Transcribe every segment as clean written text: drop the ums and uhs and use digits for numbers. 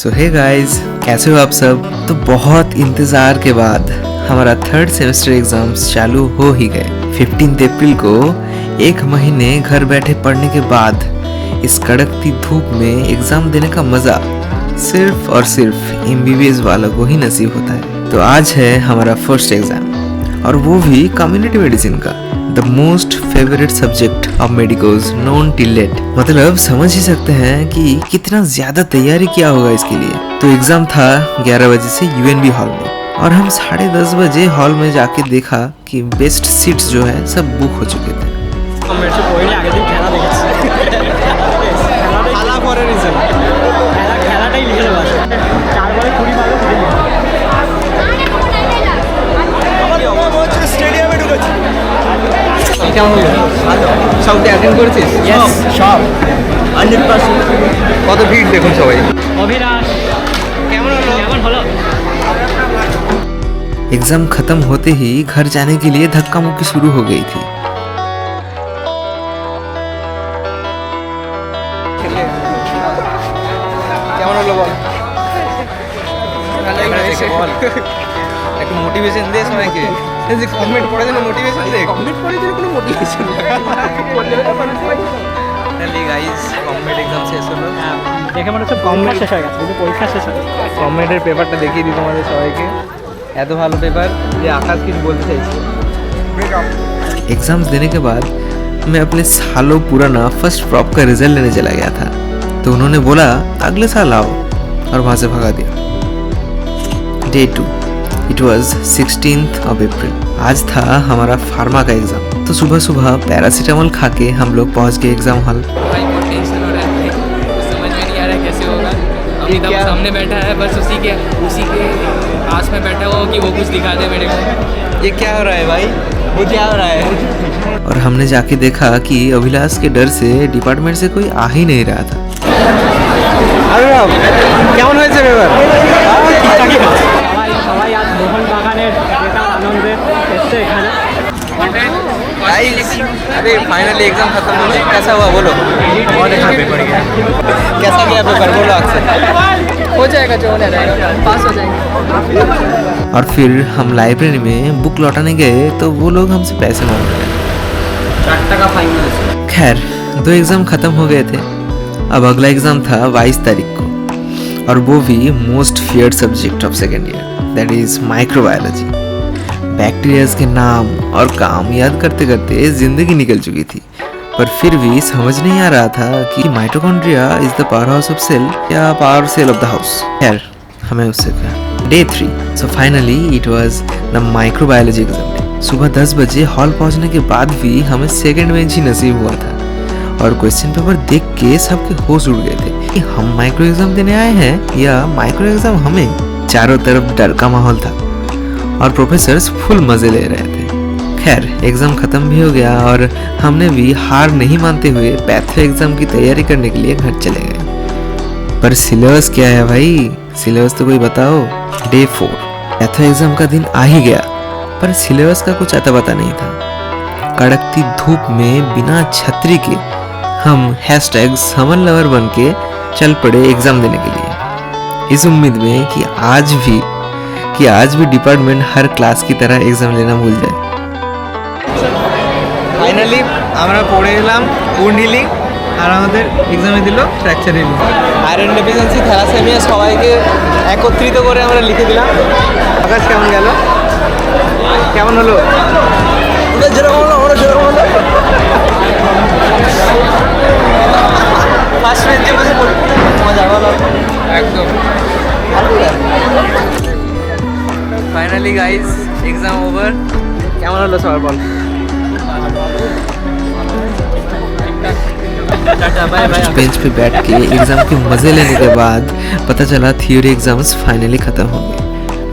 सो hey guys, कैसे हो आप सब। तो बहुत इंतज़ार के बाद हमारा थर्ड सेमेस्टर एग्जाम्स चालू हो ही गए। 15 अप्रैल को एक महीने घर बैठे पढ़ने के बाद इस कड़कती धूप में एग्ज़ाम देने का मज़ा सिर्फ और सिर्फ MBBS वालों को ही नसीब होता है। तो आज है हमारा फर्स्ट एग्ज़ाम, और वो भी कम्युनिटी मेडिसिन का, the most favourite subject of medicos known till date. मतलब समझ ही सकते हैं कि कितना ज्यादा तैयारी किया होगा इसके लिए। तो एग्जाम था 11 बजे से UNB हॉल में, और हम 10:30 बजे हॉल में जाके देखा कि बेस्ट सीट्स जो है सब बुक हो चुके थे। সবটা অ্যাটেন্ড করেছিস? সব 100%। কত ভিড় দেখুন সবাই। অভিলাষ কেমন হলো? एग्जाम खत्म होते ही घर जाने के लिए धक्का मुक्की शुरू हो गई थी। কেমন হলো বল? একটু মোটিভেশন দে সবাইকে। যে কমেন্ট করে দেন মোটিভেশন দে। কমেন্ট করে দিলে কোনো মোটিভেশন না। ফাইনালি গাইস কমেন্ট एग्जाम শেষ হলো। দেখে মনে হচ্ছে কমেন্ট শেষ হয়ে গেছে, কিন্তু পরীক্ষা শেষ হলো। কমেন্টের পেপারটা দেখিয়ে দিই তোমাদের সবাইকে। এত ভালো পেপার যে আকাশ কিছু বলতে চাইছি। एग्जाम्स देने के बाद मैं अपने सालों पुराना फर्स्ट प्रॉप का रिजल्ट लेने चला गया था। तो उन्होंने बोला अगले साल आओ, और वहाँ से भगा दिया। Day 2, it was 16th of April। आज था हमारा फार्मा का एग्जाम। तो सुबह सुबह पैरासीटामोल खा के हम लोग पहुँच गए एग्जाम हॉल। भाई बहुत टेंशन हो रहा है, कुछ समझ में नहीं आ रहा है कैसे होगा। अमिताभ सामने बैठा है, बस उसी के आस में बैठा हुआ कि वो कुछ दिखा दे मेरे को। ये क्या हो रहा है भाई? वो क्या हो रहा है? और हमने जाके देखा कि अभिलाष के डर से डिपार्टमेंट से कोई आ ही नहीं रहा था। अरे কেমন হয়েছে পেপার? সবাই আজ মোহন বাগানের জেতার আনন্দে এসছে এখানে। अरे फाइनली एग्जाम खत्म हो गया। कैसा हुआ बोलो? बहुत अच्छा पेपर गया। कैसा गया पेपर बोलो अक्सर? हो जाएगा, जो होने रहेगा पास हो जाएंगे। और फिर हम लाइब्रेरी में बुक लौटाने गए तो वो लोग हमसे पैसे मांग रहे। 4 টাকা फाइन है। खैर 2 एग्जाम खत्म हो गए थे। अब अगला एग्जाम था 22 तारीख को, और वो भी most feared subject of second year, that is microbiology. Bacterias के नाम और काम याद करते करते जिंदगी निकल चुकी थी, पर फिर भी समझ नहीं आ रहा था कि mitochondria is the power house of cell या power cell of the house. खैर हमें उससे क्या। Day 3, so finally it was the microbiology exam day. सुबह 10 बजे हॉल पहुंचने के बाद भी हमें सेकेंड बेंच ही नसीब हुआ था, और क्वेश्चन पेपर देख के सबके होश उड़ गए थे कि हम माइक्रो एग्जाम देने आए हैं या माइक्रो एग्जाम हमें। चारों तरफ डर का माहौल था, और प्रोफेसर्स फुल मजे ले रहे थे। खैर एग्जाम खत्म भी हो गया, और हमने भी हार नहीं मानते हुए पैथो एग्जाम की तैयारी करने के लिए घर चले गए। पर सिलेबस क्या है भाई? सिलेबस तो कोई बताओ। Day 4, पैथो एग्जाम का दिन आ ही गया, पर सिलेबस का कुछ अता पता नहीं था। कड़कती धूप में बिना छतरी के हम #समन लवर बन के चल पड़े एग्जाम देने के लिए, इस उम्मीद में कि आज भी डिपार्टमेंट हर क्लास की तरह एग्जाम लेना भूल जाए। ফাইনালি আমরা পড়ে এলাম উন্ড হিলিং, আর আমাদের এক্সামে দিল fracture healing. Iron deficiency, thalassemia সবাইকে একত্রিত করে আমরা লিখে দিলাম। আকাশ কেমন গেল? কেমন হলো? যেরকম হলো ওরা সেরকম হলো। ফার্স্ট বেঞ্চে বসে পড়তে মজা হলো একদম। Finally guys exam over. কেমন হলো সবার বল? बेंच पे बैठ के एग्जाम के मजे लेने के बाद पता चला थियोरी एग्जाम्स फाइनली खत्म हो गए,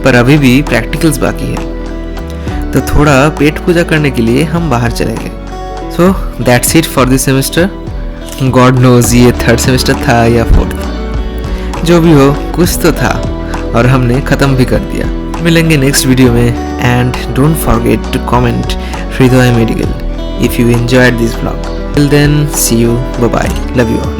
पर अभी भी प्रैक्टिकल्स बाकी है। तो थोड़ा पेट पूजा करने के लिए हम बाहर चले गए। So that's it for this semester. God knows ये थर्ड सेमेस्टर था या फोर्थ, जो भी हो कुछ तो था, और हमने ख़त्म भी कर दिया। मिलेंगे नेक्स्ट वीडियो में, and don't forget to comment Hriday medical if you enjoyed this blog. Till then, see you. Bye bye. Love you all.